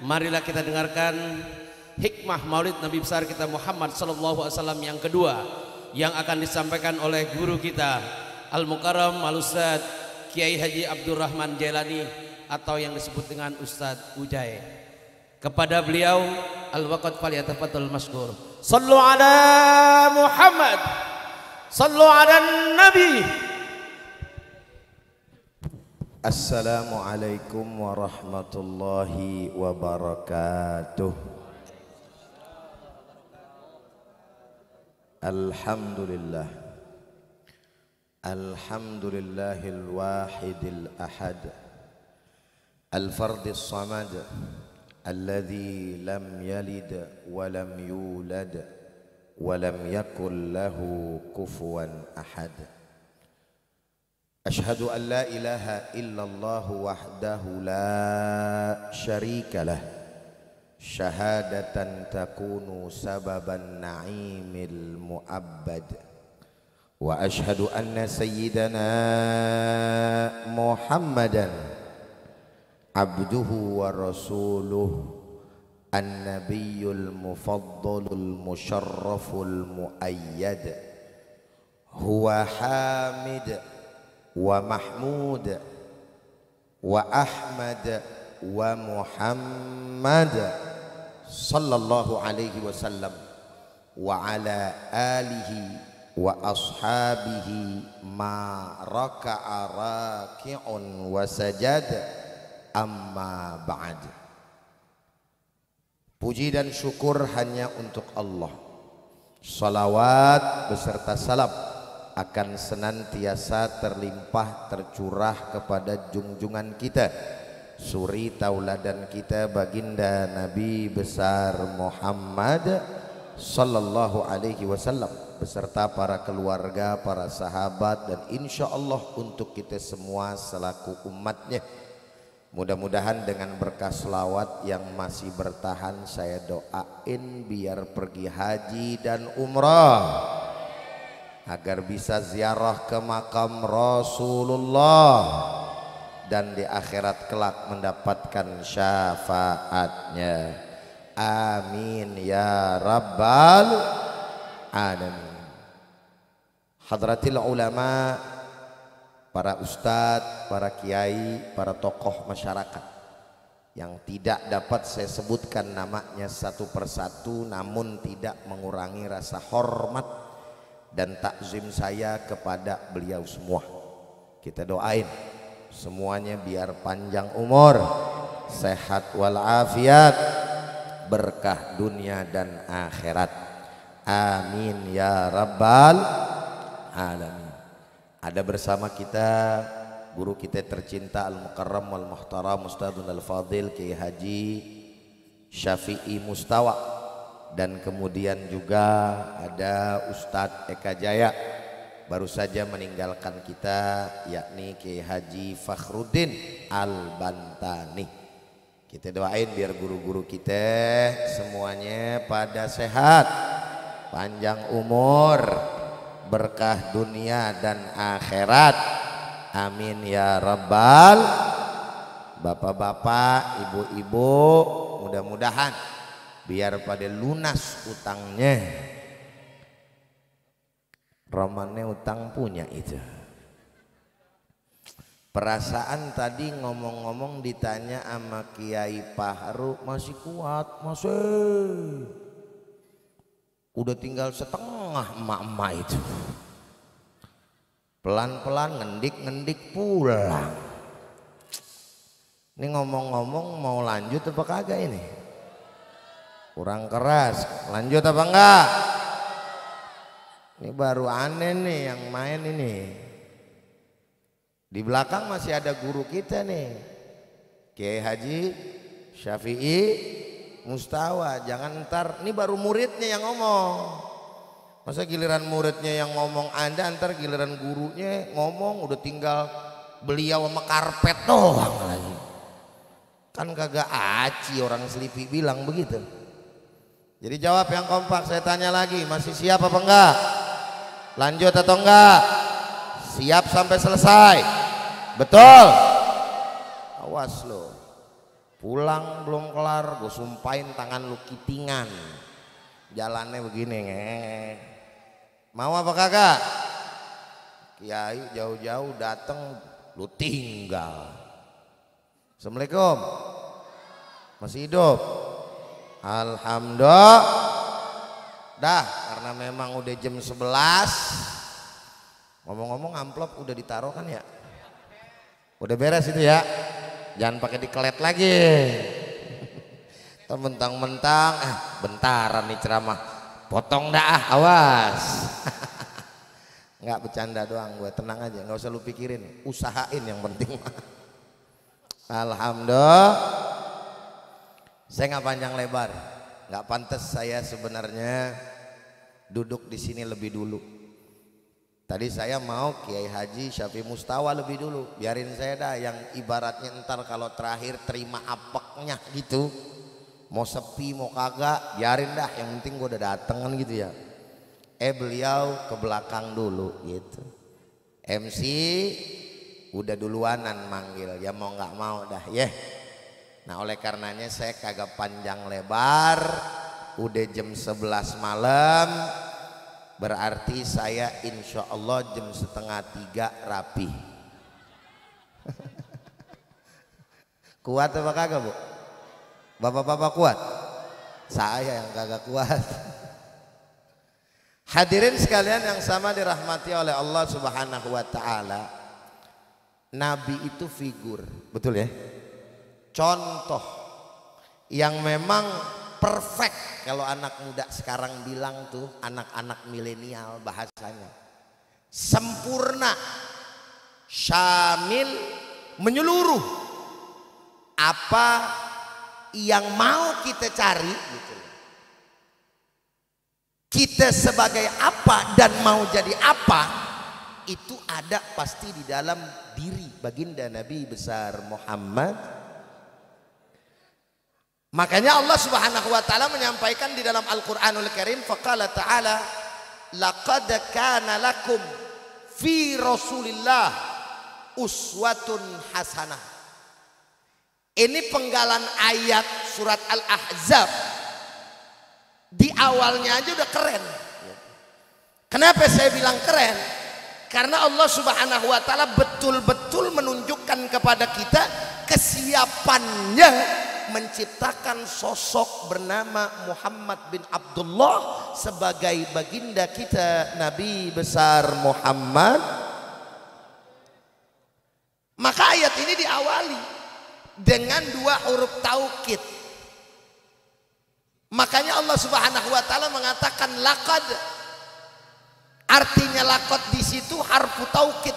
marilah kita dengarkan hikmah Maulid Nabi besar kita Muhammad sallallahu alaihi wasallam yang kedua yang akan disampaikan oleh guru kita Al-Mukarram Al-Ustaz Kiai Haji Abdurrahman Jailani atau yang disebut dengan Ustaz Ujai. Kepada beliau al-waqt falyatafaddal maskur. Sallu ala Muhammad, sallu ala Nabi. Assalamualaikum warahmatullahi wabarakatuh. Alhamdulillah, alhamdulillahil wahidil ahad, al-fardis samad, alladzi lam yalid wa lam yulad wa lam yakul lahu kufuwan ahad. Ashhadu an la ilaha illallah wahdahu la syarika lah, syahadatan takunu sababan na'imil mu'abbad. Wa ashhadu anna sayyidana Muhammadan abduhu wa rasuluh, an-nabiyyul mufaddalul musharraful muayyad. Huwa hamid wa mahmud wa ahmad wa muhammad sallallahu alaihi wasallam wa ala alihi wa ashabihi ma raka'a raki'un wa sajad, amma ba'd. Puji dan syukur hanya untuk Allah. Salawat beserta salam akan senantiasa terlimpah tercurah kepada junjungan kita, suri tauladan kita, baginda Nabi besar Muhammad sallallahu alaihi wasallam beserta para keluarga, para sahabat, dan insya Allah untuk kita semua selaku umatnya. Mudah-mudahan dengan berkah selawat yang masih bertahan, saya doain biar pergi haji dan umrah agar bisa ziarah ke makam Rasulullah dan di akhirat kelak mendapatkan syafaatnya. Amin ya rabbal alamin. Hadratil ulama, para ustadz, para kiai, para tokoh masyarakat yang tidak dapat saya sebutkan namanya satu persatu, namun tidak mengurangi rasa hormat dan takzim saya kepada beliau semua. Kita doain semuanya biar panjang umur, sehat walafiat, berkah dunia dan akhirat. Amin ya rabbal alamin. Ada bersama kita guru kita tercinta Al-Mukarram wal Muhtaram Ustadzul Al-Fadil Kiai Haji Syafi'i Mustawa, dan kemudian juga ada Ustadz Eka Jaya baru saja meninggalkan kita, yakni Kiai Haji Fakhruddin Al-Bantani. Kita doain biar guru-guru kita semuanya pada sehat, panjang umur, berkah dunia dan akhirat. Amin ya rabbal. Bapak-bapak, ibu-ibu, mudah-mudahan biar pada lunas utangnya. Romannya utang punya itu. Perasaan tadi ngomong-ngomong ditanya sama Kiai Fahru, masih kuat, masih. Udah tinggal setengah emak-emak itu. Pelan-pelan ngendik-ngendik pulang. Ini ngomong-ngomong mau lanjut apa kagak ini? Kurang keras, lanjut apa enggak? Ini baru aneh nih yang main ini. Di belakang masih ada guru kita nih, Kiai Haji Syafi'i Mustawa. Jangan ntar, ini baru muridnya yang ngomong. Masa giliran muridnya yang ngomong Anda, ntar giliran gurunya ngomong udah tinggal beliau sama karpet doang lagi. Kan kagak aci, orang Selipi bilang begitu. Jadi jawab yang kompak, saya tanya lagi, masih siap apa enggak? Lanjut atau enggak? Siap sampai selesai? Betul? Awas lo. Pulang belum kelar, gue sumpahin tangan lu kitingan. Jalannya begini, mau apa kagak? Kiai jauh-jauh datang, lu tinggal. Assalamualaikum. Masih hidup? Alhamdulillah. Dah, karena memang udah jam 11. Ngomong-ngomong amplop udah ditaruh kan ya? Udah beres itu ya? Jangan pakai dikelet lagi. Mentang-mentang bentaran nih ceramah. Potong dah, awas. Nggak bercanda doang gue, tenang aja, nggak usah lu pikirin, usahain yang penting. Alhamdulillah. Saya nggak panjang lebar, nggak pantas saya sebenarnya duduk di sini lebih dulu. Tadi saya mau Kiai Haji Syafi'i Mustawa lebih dulu, biarin saya dah yang ibaratnya ntar kalau terakhir terima apeknya gitu, mau sepi mau kagak biarin dah, yang penting gue udah dateng kan gitu ya. Beliau ke belakang dulu gitu, MC udah duluanan manggil, ya mau nggak mau dah ya. Nah oleh karenanya saya kagak panjang lebar, udah jam 11 malam. Berarti saya insya Allah jam 2:30 rapi. Kuat apa kagak bu? Bapak-bapak kuat? Saya yang kagak kuat. Hadirin sekalian yang sama dirahmati oleh Allah Subhanahu wa Ta'ala. Nabi itu figur, betul ya? Contoh yang memang perfect, kalau anak muda sekarang bilang tuh, anak-anak milenial bahasanya sempurna, syamil, menyeluruh. Apa yang mau kita cari gitu. Kita sebagai apa dan mau jadi apa, itu ada pasti di dalam diri baginda Nabi besar Muhammad. Makanya Allah Subhanahu wa Ta'ala menyampaikan di dalam Al-Qur'anul Karim, faqala ta'ala laqad kana lakum fi Rasulillah uswatun hasanah. Ini penggalan ayat surat Al-Ahzab. Di awalnya aja udah keren. Kenapa saya bilang keren? Karena Allah Subhanahu wa Ta'ala betul-betul menunjukkan kepada kita kesiapannya menciptakan sosok bernama Muhammad bin Abdullah sebagai baginda kita Nabi besar Muhammad. Maka ayat ini diawali dengan 2 huruf taukid. Makanya Allah Subhanahu wa Ta'ala mengatakan laqad. Artinya laqad di situ harfu taukid.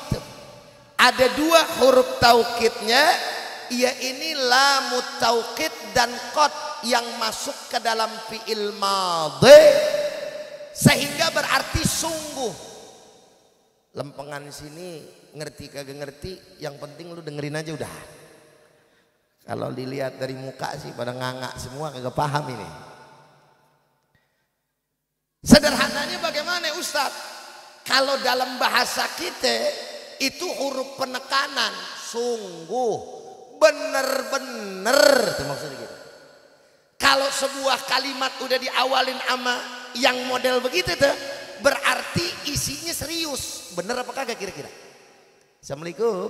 Ada 2 huruf taukidnya, ini lamut taukid dan qad yang masuk ke dalam fi'il madhi, sehingga berarti sungguh. Lempengan sini ngerti kagak ngerti, yang penting lu dengerin aja udah. Kalau dilihat dari muka sih pada nganga semua, kagak paham ini. Sederhananya bagaimana Ustadz? Kalau dalam bahasa kita itu huruf penekanan, sungguh, bener-bener, itu maksudnya gitu. Kalau sebuah kalimat udah diawalin sama yang model begitu tuh, berarti isinya serius. Bener apa kagak kira-kira? Assalamualaikum.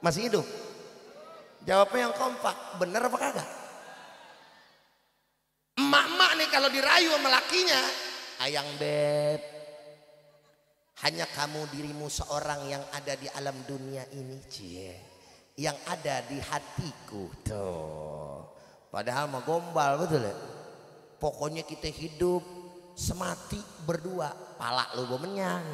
Masih hidup? Jawabnya yang kompak, bener apa kagak? Emak-emak nih kalau dirayu sama lakinya, ayang beb, hanya kamu dirimu seorang yang ada di alam dunia ini, cie, yang ada di hatiku tuh. Padahal mah gombal, betul ya? Pokoknya kita hidup semati berdua, pala lu bemenyang.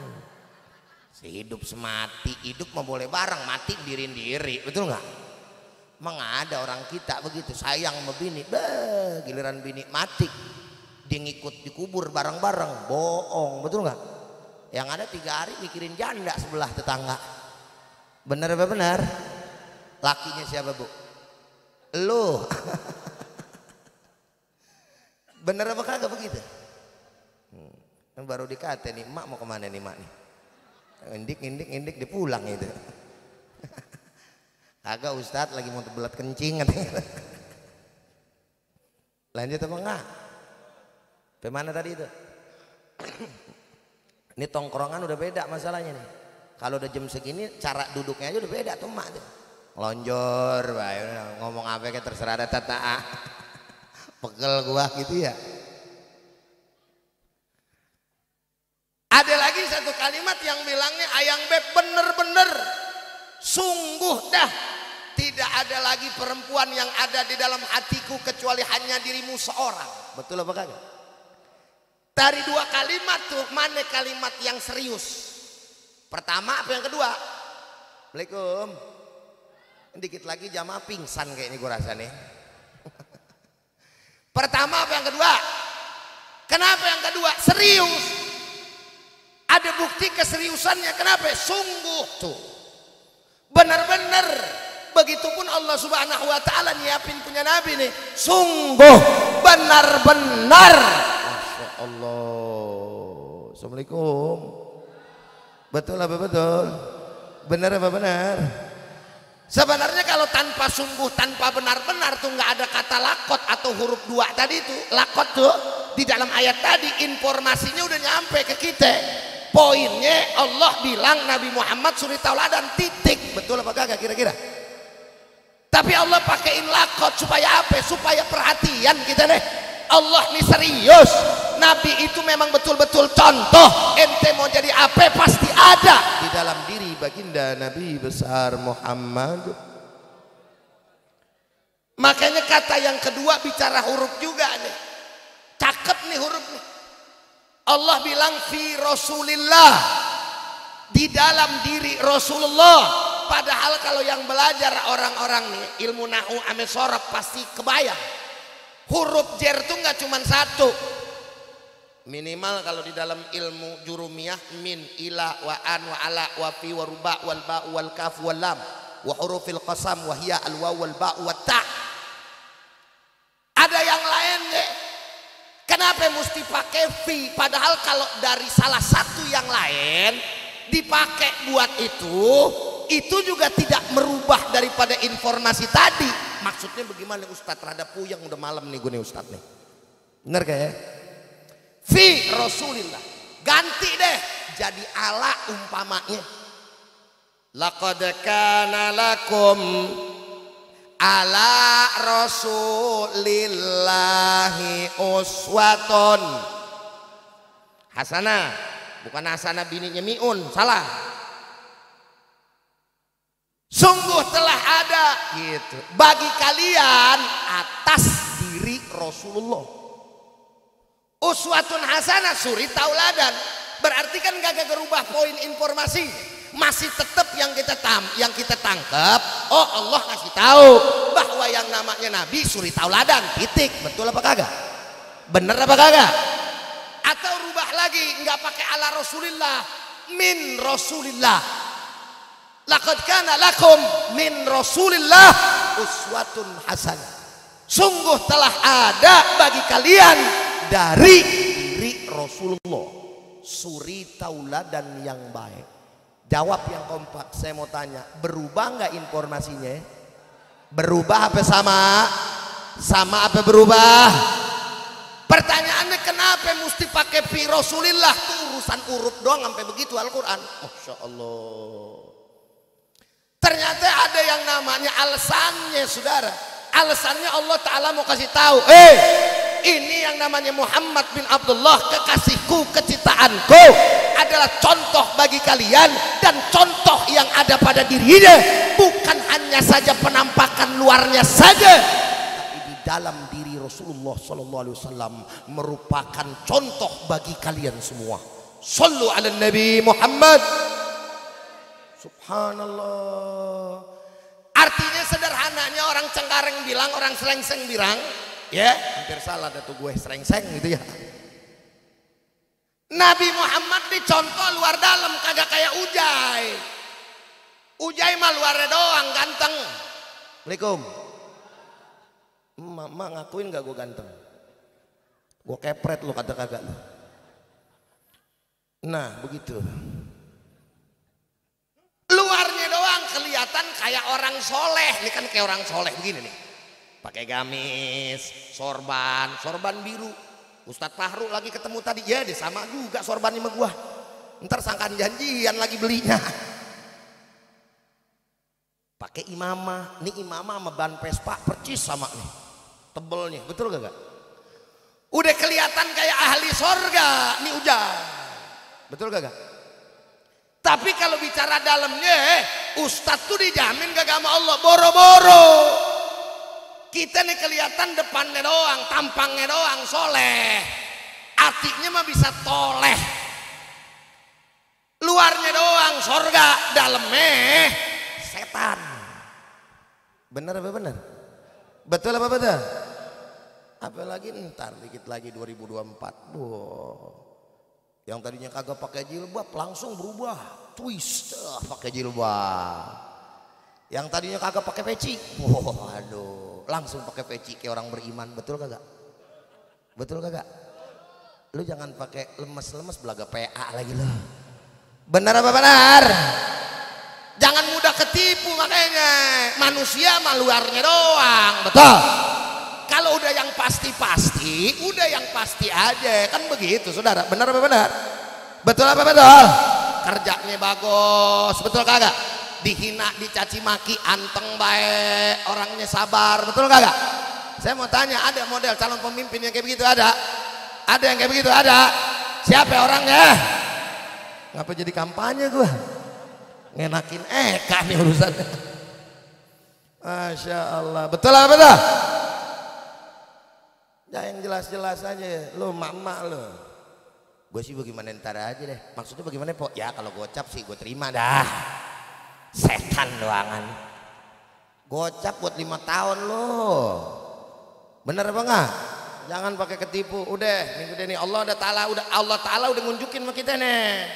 Sehidup semati, hidup mah boleh bareng, mati diri-diri, betul nggak? Emang ada orang kita begitu, sayang sama bini, giliran bini mati, dia ngikut dikubur bareng-bareng, bohong, betul nggak? Yang ada 3 hari mikirin janda sebelah tetangga. Bener apa benar? Lakinya siapa bu? Lu. Bener apa kagak begitu? Baru dikata nih, mak mau kemana nih mak nih? Indik dia pulang itu. Agak Ustadz lagi mau belat kencing katanya. Lanjut apa enggak? Bagaimana tadi itu? Ini tongkrongan udah beda masalahnya nih. Kalau udah jam segini cara duduknya aja udah beda tuh mak tuh. Lonjor, ngomong apa kayak terserah ada tata. Pegel gua gitu ya. Ada lagi satu kalimat yang bilangnya ayang beb bener-bener sungguh dah tidak ada lagi perempuan yang ada di dalam hatiku kecuali hanya dirimu seorang. Betul apa kagak? Dari dua kalimat tuh mana kalimat yang serius? Pertama apa yang kedua? Assalamualaikum. Dikit lagi jamaah pingsan kayak ini gue rasa nih. Pertama apa yang kedua? Kenapa yang kedua? Serius. Ada bukti keseriusannya. Kenapa? Sungguh tuh. Benar-benar. Begitupun Allah Subhanahu wa taala nyiapin punya Nabi nih. Sungguh benar-benar. Masya Allah. Assalamualaikum. Betul apa betul? Benar apa benar? Sebenarnya kalau tanpa sungguh, tanpa benar-benar tuh nggak ada kata lakot atau huruf dua tadi tuh. Lakot tuh di dalam ayat tadi informasinya udah nyampe ke kita. Poinnya Allah bilang Nabi Muhammad suri tauladan titik. Betul apa kagak kira-kira? Tapi Allah pakein lakot supaya apa? Supaya perhatian kita deh. Allah ini serius. Nabi itu memang betul-betul contoh. Ente mau jadi apa pasti ada di dalam diri baginda Nabi besar Muhammad. Makanya kata yang kedua bicara huruf juga nih. Cakep nih huruf nih. Allah bilang fi Rasulillah, di dalam diri Rasulullah. Padahal kalau yang belajar orang-orang nih ilmu nahu ame sorab pasti kebayang. Huruf jer itu nggak cuma satu. Minimal kalau di dalam ilmu jurumiyah min, ila, wa an, wa ala, wa fi, wa ruba, wal ba, wal kaf, wal lam, wa hurufil qasam, wa hiya al waw, wal ba, wa ta. Ada yang lain deh. Kenapa mesti pakai fi? Padahal kalau dari salah satu yang lain dipakai buat itu juga tidak merubah daripada informasi tadi. Maksudnya bagaimana Ustadz? Rada puyeng udah malam nih gue nih Ustadz nih. Bener gak ya? Fi Rasulillah. Ganti deh jadi ala umpamanya. Laqad kana lakum ala Rasulillahi uswatun hasanah. Bukan hasanah bininya Miun, salah. Sungguh telah ada gitu bagi kalian atas diri Rasulullah uswatun hasanah, suri tauladan. Berarti kan gak berubah poin informasi, masih tetap yang kita tangkap. Oh Allah ngasih tahu bahwa yang namanya Nabi suri tauladan, titik. Betul apa kagak? Bener apa kagak? Atau rubah lagi, nggak pakai ala Rasulillah, min Rasulillah. Laqad kana lakum min Rasulillah uswatun hasanah. Sungguh telah ada bagi kalian dari diri Rasulullah suri tauladan yang baik. Jawab yang kompak. Saya mau tanya, berubah nggak informasinya? Berubah apa sama? Sama apa berubah? Pertanyaannya kenapa mesti pakai fi Rasulillah? Itu urusan huruf doang sampai begitu Al-Quran. Masya Allah. Ternyata ada yang namanya alasannya saudara. Alasannya Allah Ta'ala mau kasih tahu. Ini yang namanya Muhammad bin Abdullah, kekasihku, keciptaanku, adalah contoh bagi kalian. Dan contoh yang ada pada dirinya bukan hanya saja penampakan luarnya saja, tapi di dalam diri Rasulullah SAW merupakan contoh bagi kalian semua. Sallu ala Nabi Muhammad. Subhanallah. Artinya sederhananya orang Cengkareng bilang, orang Srengseng bilang, ya hampir salah ada tuh gue Srengseng gitu ya. Nabi Muhammad dicontoh luar dalam, kagak kayak Ujai. Ujai mah luarnya doang ganteng. Assalamualaikum. Mama ngakuin gak gue ganteng? Gue kepret lo kata kagak lo. Nah begitu. Luarnya doang kelihatan kayak orang soleh. Ini kan kayak orang soleh begini nih. Pakai gamis, sorban biru. Ustadz Fahru lagi ketemu tadi, ya dia sama juga sorban sama gua. Ntar sangkaan janjian lagi belinya. Pakai imamah, nih imamah sama ban Vespa percis sama nih. Tebelnya, betul gak? Udah kelihatan kayak ahli sorga, nih hujan. Betul gak? Tapi kalau bicara dalamnya, Ustadz tuh dijamin gak sama Allah, boro-boro. Kita nih kelihatan depannya doang, tampangnya doang soleh, hatinya mah bisa toleh. Luarnya doang sorga, dalamnya setan. Bener apa bener? Betul apa betul? Apalagi ntar dikit lagi 2024. Yang tadinya kagak pakai jilbab langsung berubah, twist, pakai jilbab. Yang tadinya kagak pakai peci, aduh, langsung pakai peci kayak orang beriman. Betul kagak? Betul kagak? Lu jangan pakai lemes-lemes belaga PA lagi lo. Benar apa benar? Jangan mudah ketipu, makanya manusia mah luarnya doang. Betul. Kalau udah yang pasti-pasti, udah yang pasti aja, kan begitu saudara. Benar apa benar? Betul apa betul? Kerjanya bagus, betul kagak? Dihina, dicaci maki, anteng baik, orangnya sabar, betul kagak? Saya mau tanya, ada model calon pemimpin yang kayak begitu ada? Ada yang kayak begitu ada? Siapa orangnya? Ngapa jadi kampanye gua? Ngenakin Eka nih urusannya. Masya Allah, betul apa betul? Ya yang jelas-jelas aja, lo mak-mak lo. Gue sih bagaimana ntar aja deh. Maksudnya bagaimana po? Ya kalau gocap sih gue terima dah. Setan doangan. Gocap buat 5 tahun lo. Bener apa enggak? Jangan pakai ketipu. Udah, minggu ini Allah Taala udah ngunjukin sama kita nih.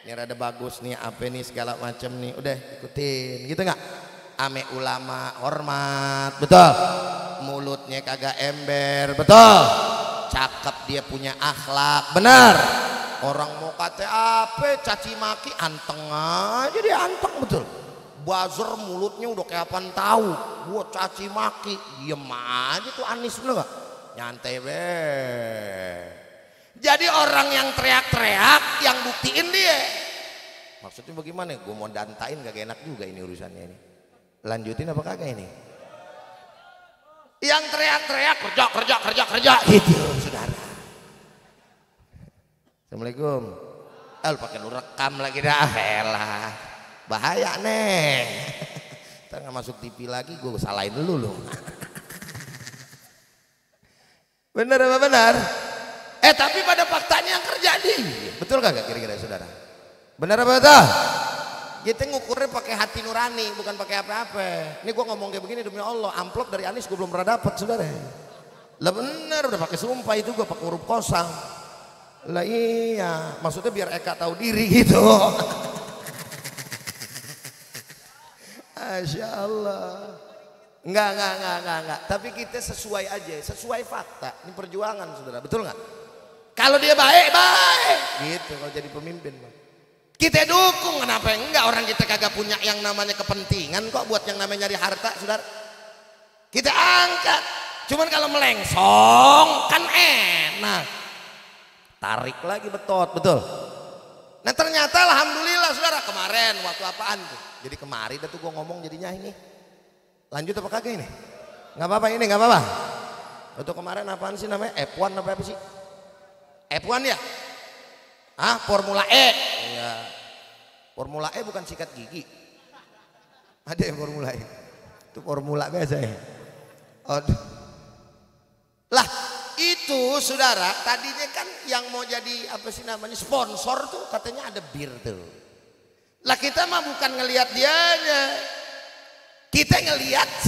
Ini rada bagus nih, apa nih segala macam nih. Udah ikutin, gitu enggak? Ame ulama hormat, betul. Mulutnya kagak ember, betul. Cakep, dia punya akhlak, benar. Orang mau kata apa, caci maki, anteng aja dia anteng, betul. Buzzer mulutnya udah kayak apaan tahu. Gua caci maki, diem aja tuh Anies, bener gak? Nyantai be. Jadi orang yang teriak-teriak, yang buktiin dia. Maksudnya bagaimana? Gue mau dantain gak enak juga ini urusannya ini. Lanjutin apa kagak ini? Yang teriak-teriak kerja gitu saudara. Assalamualaikum. Pakai lu rekam lagi dah, elah. Bahaya nih. Kita nggak masuk TV lagi, gue salahin dulu loh. Bener apa benar? Tapi pada faktanya yang terjadi, betul kagak kira-kira saudara? Bener apa betul? Kita ngukurnya pakai hati nurani, bukan pakai apa-apa. Ini gua ngomong kayak begini demi Allah, amplop dari Anies gua belum pernah dapat saudara. Lah bener, udah pakai sumpah itu gua pakai huruf kosong. Lah iya, maksudnya biar Eka tahu diri gitu. Masya Allah. Enggak. Tapi kita sesuai aja, sesuai fakta. Ini perjuangan saudara, betul nggak? Kalau dia baik, gitu kalau jadi pemimpin. Kita dukung, kenapa enggak? Orang kita kagak punya yang namanya kepentingan kok buat yang namanya nyari harta, saudara. Kita angkat. Cuman kalau melengsong kan enak. Tarik lagi betul. Nah ternyata alhamdulillah saudara, kemarin waktu apaan tuh? Jadi kemarin dah tuh gue ngomong jadinya ini. Lanjut apa kagak ini? Nggak apa-apa ini, nggak apa-apa. Untuk kemarin apaan sih namanya? F1 apa sih? F1 ya? Formula E. Iya. Formula E bukan sikat gigi. Ada yang Formula E. Itu formula biasa ya. Lah itu saudara, tadinya kan yang mau jadi apa sih namanya sponsor tuh katanya ada bir tuh. Lah kita mah bukan ngelihat dianya. Kita ngelihat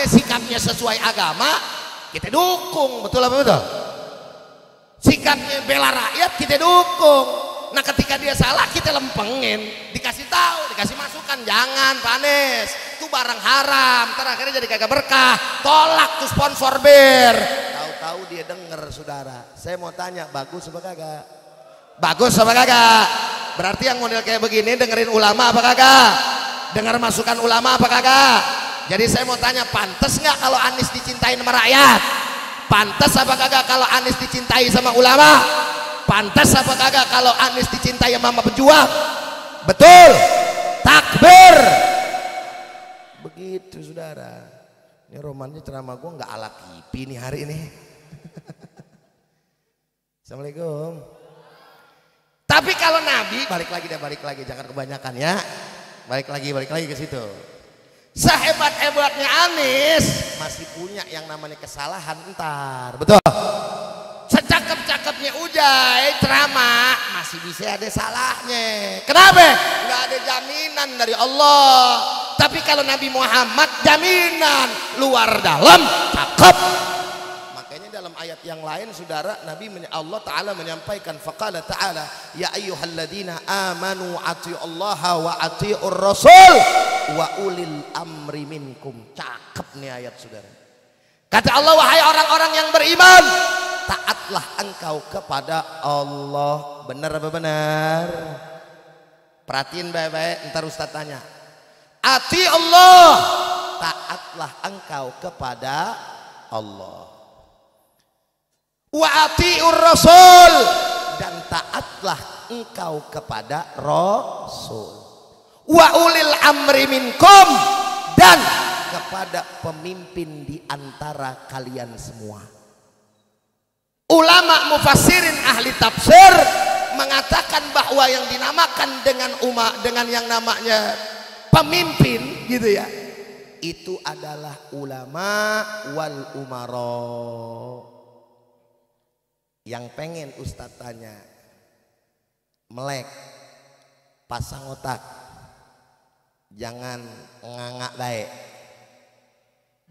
sikapnya sesuai agama, kita dukung, betul apa betul? Sikapnya bela rakyat kita dukung. Nah ketika dia salah kita lempengin, dikasih tahu, dikasih masukan, jangan panis, itu barang haram, terakhirnya jadi kagak berkah, tolak tuh sponsor bir. Tahu-tahu dia denger saudara. Saya mau tanya, bagus apa kagak? Bagus apa kagak? Berarti yang model kayak begini dengerin ulama apa kagak? Dengar masukan ulama apa kagak? Jadi saya mau tanya, pantas nggak kalau Anies dicintai sama rakyat? Pantas apa kagak kalau Anies dicintai sama ulama? Pantas apa kagak kalau Anies dicintai sama pejuang? Betul. Takbir. Begitu saudara. Ini romannya ceramah gue nggak ala kipi nih hari ini. Assalamualaikum. Tapi kalau Nabi, balik lagi, jangan kebanyakan ya. Balik lagi ke situ. Sehebat-hebatnya Anies masih punya yang namanya kesalahan ntar. Betul. Secakep-cakepnya Ujai ceramah masih bisa ada salahnya. Kenapa? Nggak ada jaminan dari Allah. Tapi kalau Nabi Muhammad jaminan luar dalam cakep. Makanya dalam ayat yang lain saudara, Allah Ta'ala menyampaikan, faqala ta'ala ya ayyuhalladzina amanu atiullaha wa atiur rasul wa ulil amri minkum. Cakep nih ayat saudara. Kata Allah, wahai orang-orang yang beriman, taatlah engkau kepada Allah. Benar apa benar? Perhatiin baik-baik, ntar Ustaz tanya. Ati Allah, taatlah engkau kepada Allah. Wa atiur rasul, dan taatlah engkau kepada Rasul. Wa ulil amri minkum, dan kepada pemimpin di antara kalian semua. Ulama mufassirin ahli tafsir mengatakan bahwa yang dinamakan dengan yang namanya pemimpin gitu ya, itu adalah ulama wal umaro. Yang pengen Ustadz tanya, melek, pasang otak, jangan ngangak baik.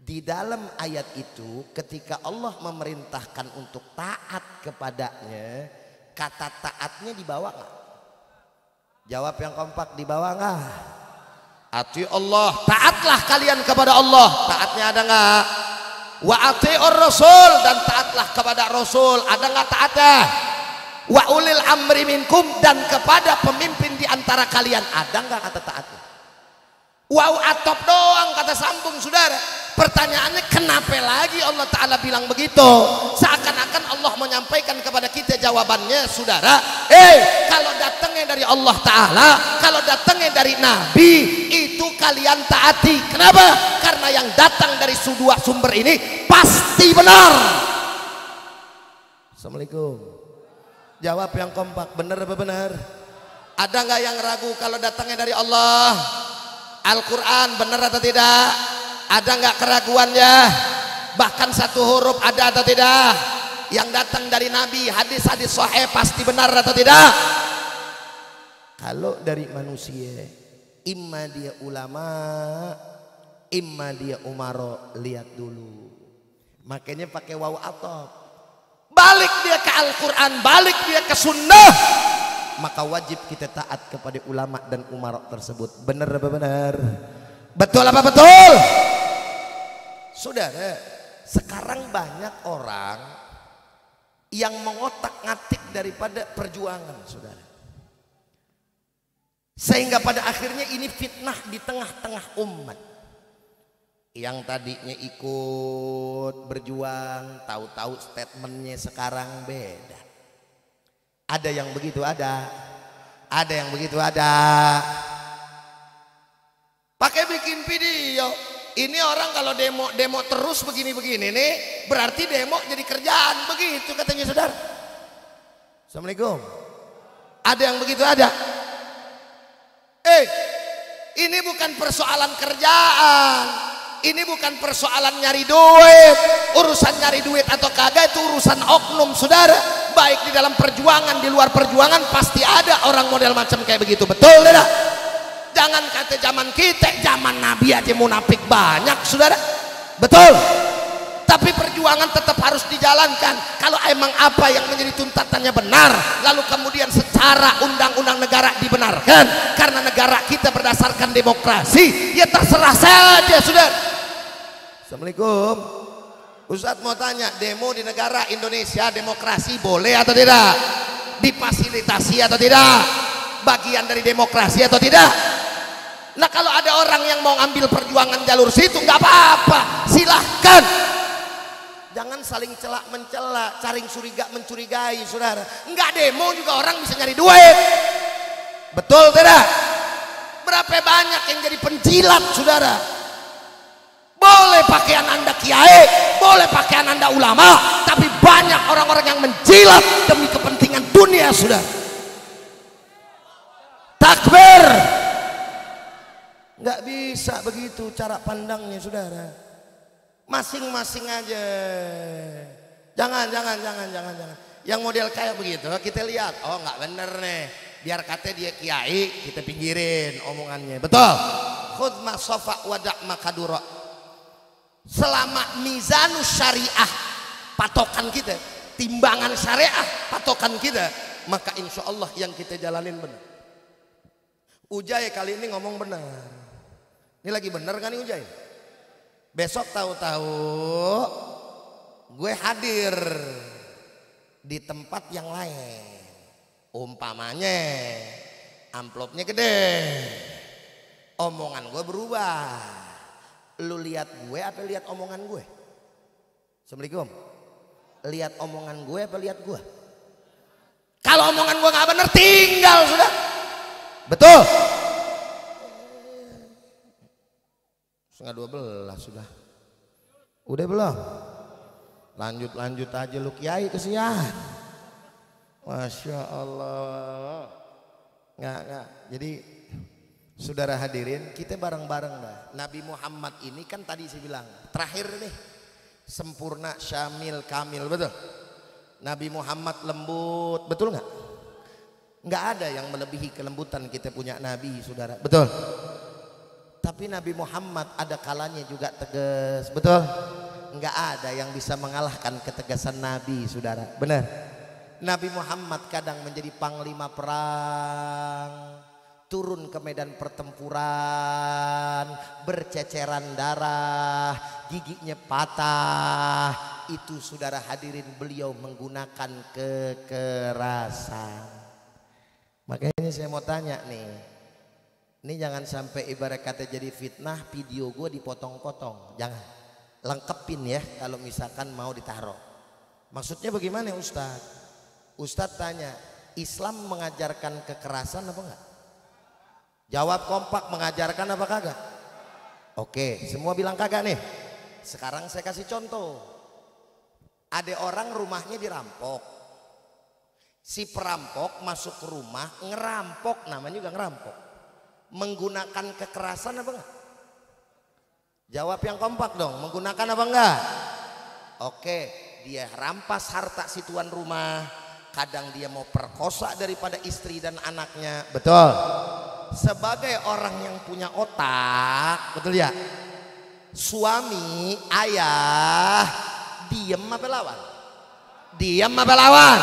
Di dalam ayat itu ketika Allah memerintahkan untuk taat kepadanya, kata taatnya dibawa nggak? Jawab yang kompak, dibawa nggak? Ati Allah, taatlah kalian kepada Allah, taatnya ada nggak? Wa atiur rasul, dan taatlah kepada Rasul, ada nggak taatnya? Wa ulil amri minkum, dan kepada pemimpin di antara kalian, ada nggak kata taatnya? Wow, atop doang kata sambung saudara. Pertanyaannya, kenapa lagi Allah Ta'ala bilang begitu? Seakan-akan Allah menyampaikan kepada kita jawabannya saudara. Kalau datangnya dari Allah Ta'ala, kalau datangnya dari Nabi, itu kalian taati. Kenapa? Karena yang datang dari dua sumber ini pasti benar. Assalamualaikum. Jawab yang kompak, benar apa benar? Ada nggak yang ragu kalau datangnya dari Allah? Al-Quran benar atau tidak? Ada nggak keraguannya? Bahkan satu huruf ada atau tidak? Yang datang dari Nabi, hadis-hadis sahih pasti benar atau tidak? Kalau dari manusia, imma dia ulama, imma dia umaro, lihat dulu. Makanya pakai waw atop. Balik dia ke Al-Quran, balik dia ke sunnah, maka wajib kita taat kepada ulama dan umara tersebut. Benar apa benar? Betul apa betul? Saudara, sekarang banyak orang yang mengotak-ngatik daripada perjuangan saudara, sehingga pada akhirnya ini fitnah di tengah-tengah umat. Yang tadinya ikut berjuang, tahu-tahu statementnya sekarang beda. Ada yang begitu, ada yang begitu, ada. Pakai bikin video. Ini orang kalau demo terus begini-begini nih, berarti demo jadi kerjaan, begitu katanya saudara. Assalamualaikum. Ada yang begitu, ada. Ini bukan persoalan kerjaan, ini bukan persoalan nyari duit. Urusan nyari duit atau kagak itu urusan oknum saudara. Baik di dalam perjuangan, di luar perjuangan pasti ada orang model macam kayak begitu. Betul tidak? Jangan kata zaman kita, zaman Nabi aja munafik banyak saudara. Betul. Tapi perjuangan tetap harus dijalankan. Kalau emang apa yang menjadi tuntutannya benar, lalu kemudian secara undang-undang negara dibenarkan, karena negara kita berdasarkan demokrasi, ya terserah saja saudara. Assalamualaikum. Ustadz mau tanya, demo di negara Indonesia demokrasi boleh atau tidak? Difasilitasi atau tidak? Bagian dari demokrasi atau tidak? Nah kalau ada orang yang mau ambil perjuangan jalur situ nggak apa-apa, silahkan. Jangan saling celak mencela, saling curiga mencurigai, saudara. Nggak demo juga orang bisa nyari duit. Betul tidak? Berapa banyak yang jadi penjilat, saudara? Boleh pakaian Anda kiai, boleh pakaian Anda ulama, tapi banyak orang-orang yang menjilat demi kepentingan dunia, saudara. Takbir. Nggak bisa begitu cara pandangnya, saudara. Masing-masing aja. Jangan. Yang model kayak begitu kita lihat, oh nggak bener nih. Biar kata dia kiai, kita pinggirin omongannya. Betul. Khudh ma safa wadak makadura. Selama mizanus syariah patokan kita, timbangan syariah patokan kita, maka insya Allah yang kita jalanin benar. Ujay kali ini ngomong benar. Ini lagi benar kan nih Ujay? Besok tahu-tahu gue hadir di tempat yang lain. Umpamanya amplopnya gede, omongan gue berubah. Lu lihat gue apa lihat omongan gue? Assalamualaikum. Lihat omongan gue apa lihat gue? Kalau omongan gue nggak bener tinggal sudah. Betul. 11:30 sudah. Udah belum? Lanjut aja lu kiai kesian. Masya Allah. Nggak. Jadi saudara hadirin, kita bareng-bareng dah. Nabi Muhammad ini kan tadi saya bilang terakhir nih, sempurna, syamil, kamil, betul. Nabi Muhammad lembut, betul nggak? Nggak ada yang melebihi kelembutan kita punya Nabi, saudara, betul. Tapi Nabi Muhammad ada kalanya juga tegas, betul. Nggak ada yang bisa mengalahkan ketegasan Nabi, saudara, benar. Nabi Muhammad kadang menjadi panglima perang, turun ke medan pertempuran, berceceran darah, giginya patah. Itu saudara hadirin beliau menggunakan kekerasan. Makanya saya mau tanya nih, ini jangan sampai ibarat kata jadi fitnah, video gue dipotong-potong. Jangan, lengkapin ya kalau misalkan mau ditaruh. Maksudnya bagaimana Ustadz? Ustadz tanya, Islam mengajarkan kekerasan apa enggak? Jawab kompak, mengajarkan apa kagak? Oke, semua bilang kagak nih. Sekarang saya kasih contoh. Ada orang rumahnya dirampok. Si perampok masuk ke rumah, ngerampok, namanya juga ngerampok. Menggunakan kekerasan apa enggak? Jawab yang kompak dong, menggunakan apa enggak? Oke, dia rampas harta si tuan rumah. Kadang dia mau perkosa daripada istri dan anaknya, betul. Sebagai orang yang punya otak, betul ya? Suami, ayah, diem apa lawan? Diem apa lawan?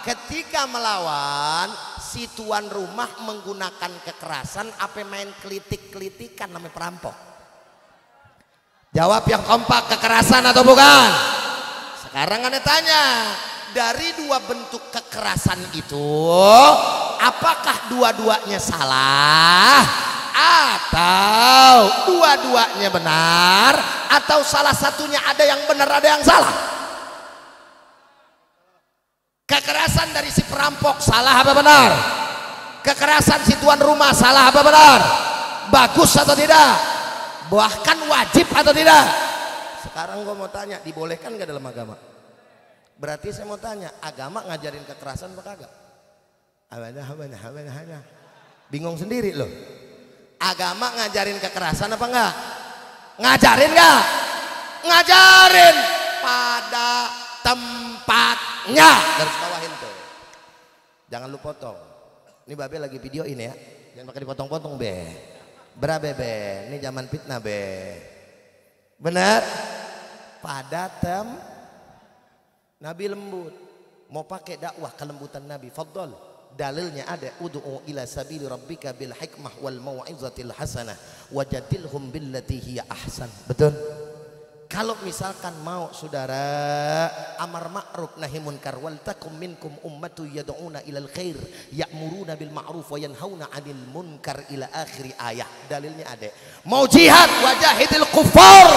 Ketika melawan, si tuan rumah menggunakan kekerasan, apa main kelitik-kelitikan, namanya perampok. Jawab yang kompak, kekerasan atau bukan? Sekarang Anda tanya, dari dua bentuk kekerasan itu, apakah dua-duanya salah atau dua-duanya benar, atau salah satunya ada yang benar ada yang salah? Kekerasan dari si perampok salah apa benar? Kekerasan si tuan rumah salah apa benar? Bagus atau tidak? Bahkan wajib atau tidak? Sekarang gue mau tanya, dibolehkan gak dalam agama? Berarti saya mau tanya, agama ngajarin kekerasan apa kagak? Bingung sendiri loh. Agama ngajarin kekerasan apa enggak? Ngajarin enggak? Ngajarin pada tempatnya. Garis bawahin tuh. Jangan lu potong. Ini babe lagi video ini ya. Jangan pakai dipotong-potong be. Berabe be. Ini zaman fitnah be. Benar? Pada Nabi lembut, mau pakai dakwah kelembutan Nabi, fadhal. Dalilnya ada, ud'u ila sabili rabbika bil hikmah wal mau'izatil hasanah wajadilhum billati hiya ahsan. Betul? Kalau misalkan mau saudara amar ma'ruf nahi munkar wal takum minkum ummatu yad'una ilal khair ya'muruna bil ma'ruf wa yanhauna 'anil munkar ila akhir ayat. Dalilnya ada. Mau jihad wajahidil kufar.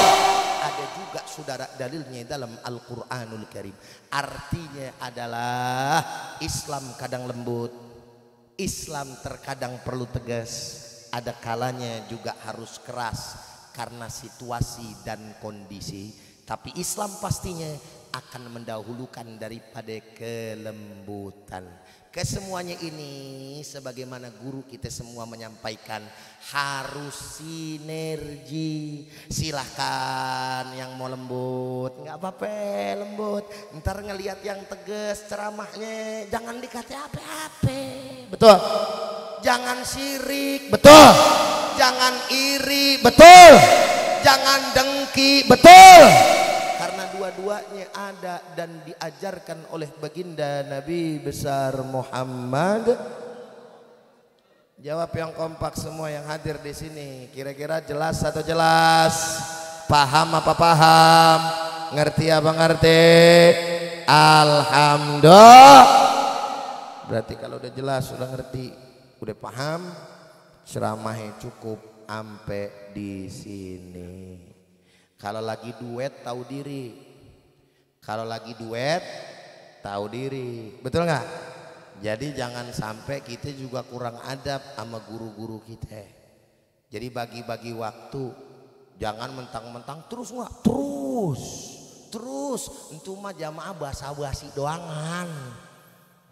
Ada juga saudara dalilnya dalam Al-Qur'anul Karim. Artinya adalah Islam kadang lembut, Islam terkadang perlu tegas, ada kalanya juga harus keras karena situasi dan kondisi, tapi Islam pastinya akan mendahulukan daripada kelembutan. Kesemuanya ini sebagaimana guru kita semua menyampaikan harus sinergi. Silahkan yang mau lembut nggak apa-apa lembut, ntar ngelihat yang tegas ceramahnya jangan dikata apa-apa, betul. Jangan sirik, betul. Jangan iri, betul. Jangan dengki, betul. Karena dua-duanya ada dan diajarkan oleh baginda Nabi besar Muhammad. Jawab yang kompak semua yang hadir di sini. Kira-kira jelas atau jelas? Paham apa paham? Ngerti apa ngerti? Alhamdulillah. Berarti kalau udah jelas, udah ngerti, udah paham, ceramahnya cukup sampai di sini. Kalau lagi duet tahu diri. Kalau lagi duet tahu diri. Betul nggak? Jadi jangan sampai kita juga kurang adab sama guru-guru kita. Jadi bagi-bagi waktu. Jangan mentang-mentang terus nggak? Terus. Itu mah jamaah basa-basi doangan.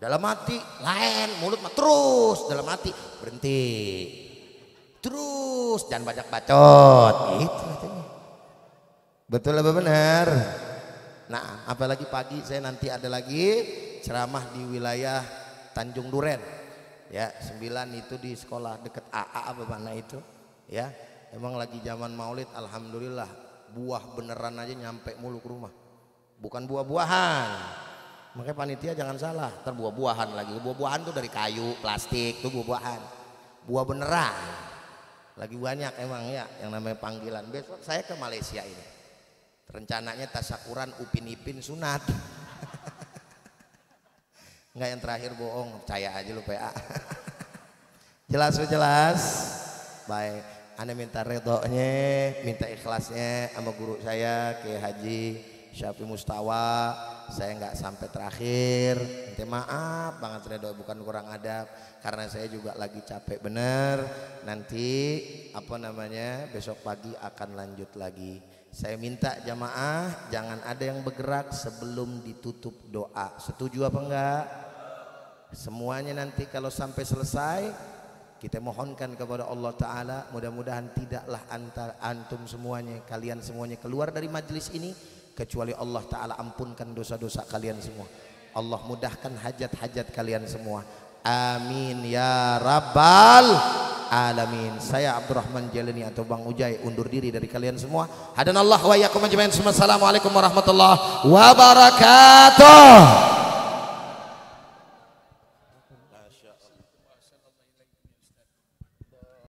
Dalam hati lain, mulut mah terus. Dalam hati berhenti. Terus jangan banyak bacot. Gitu katanya. Betul apa benar? Nah, apalagi pagi saya nanti ada lagi ceramah di wilayah Tanjung Duren. Ya, 9 itu di sekolah dekat AA apa mana itu. Ya, emang lagi zaman Maulid, alhamdulillah buah beneran aja nyampe mulu ke rumah. Bukan buah-buahan. Makanya panitia jangan salah, ntar buah-buahan lagi. Buah-buahan tuh dari kayu, plastik tuh buah-buahan. Buah beneran. Lagi banyak emang ya yang namanya panggilan. Besok saya ke Malaysia ini. Rencananya tasyakuran Upin Ipin sunat. Enggak, yang terakhir bohong, percaya aja lu PA. Jelas. Baik, Anda minta redonya, minta ikhlasnya sama guru saya Kiai Haji Syafi Mustawa. Saya nggak sampai terakhir, minta maaf banget redo, bukan kurang adab, karena saya juga lagi capek bener. Nanti besok pagi akan lanjut lagi. Saya minta jamaah jangan ada yang bergerak sebelum ditutup doa. Setuju apa enggak? Semuanya nanti kalau sampai selesai kita mohonkan kepada Allah Ta'ala, mudah-mudahan tidaklah antum semuanya, kalian semuanya keluar dari majelis ini kecuali Allah Ta'ala ampunkan dosa-dosa kalian semua. Allah mudahkan hajat-hajat kalian semua. Amin ya Rabbal Alamin. Saya Abdurrahman Jalani atau Bang Ujai undur diri dari kalian semua. Hadanallah wa iyyakum ajmain. Assalamualaikum warahmatullahi wabarakatuh.